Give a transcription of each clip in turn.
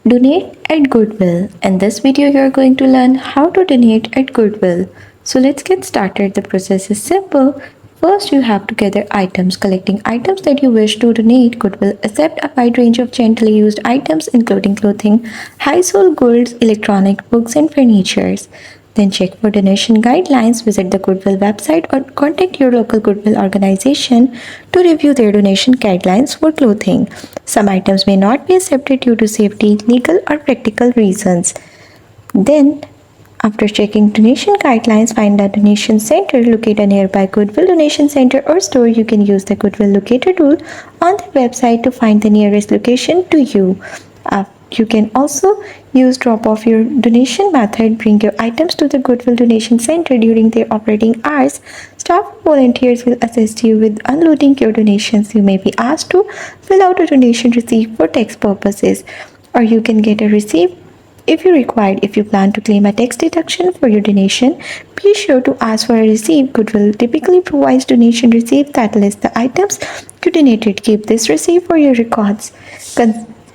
Donate at Goodwill. In this video, you are going to learn how to donate at Goodwill. So let's get started. The process is simple. First, you have to gather items. Collecting items that you wish to donate, Goodwill accept a wide range of gently used items including clothing, household goods, electronic, books and furniture. Then check for donation guidelines, visit the Goodwill website or contact your local Goodwill organization to review their donation guidelines for clothing. Some items may not be accepted due to safety, legal or practical reasons. Then, after checking donation guidelines, find a donation center, locate a nearby Goodwill donation center or store. You can use the Goodwill locator tool on the website to find the nearest location to you. You can also use drop-off your donation method. Bring your items to the Goodwill Donation Center during their operating hours. Staff volunteers will assist you with unloading your donations. You may be asked to fill out a donation receipt for tax purposes, or you can get a receipt if you required. If you plan to claim a tax deduction for your donation, be sure to ask for a receipt. Goodwill typically provides donation receipts that list the items you donated. Keep this receipt for your records.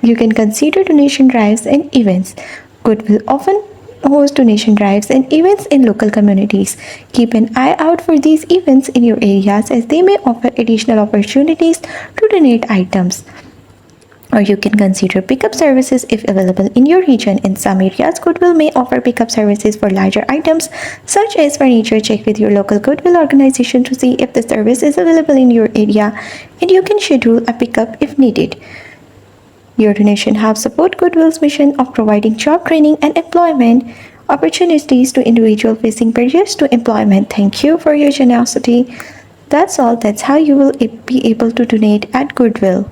You can consider donation drives and events. Goodwill often hosts donation drives and events in local communities. Keep an eye out for these events in your areas as they may offer additional opportunities to donate items. Or you can consider pickup services if available in your region. In some areas, Goodwill may offer pickup services for larger items such as furniture. Check with your local Goodwill organization to see if the service is available in your area, and you can schedule a pickup if needed. Your donation helps support Goodwill's mission of providing job training and employment opportunities to individuals facing barriers to employment. Thank you for your generosity. That's all. That's how you will be able to donate at Goodwill.